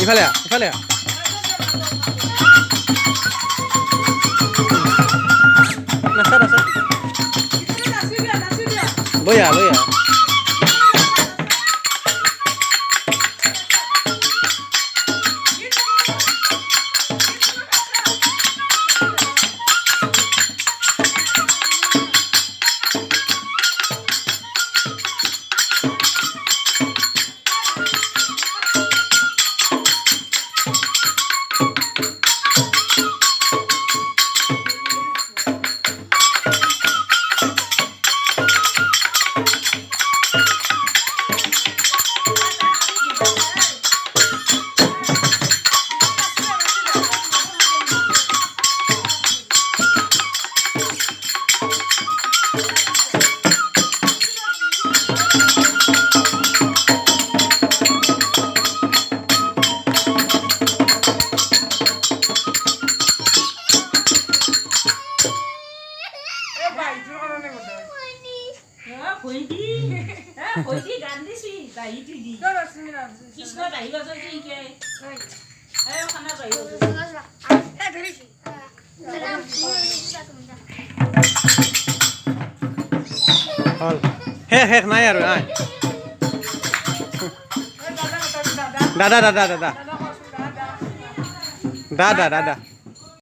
ইফালে ইফালে নাচা নাচা লৈ আহ লৈ আহ শেষ নাই আৰু নাই দাদা দাদা দাদা দাদা দাদা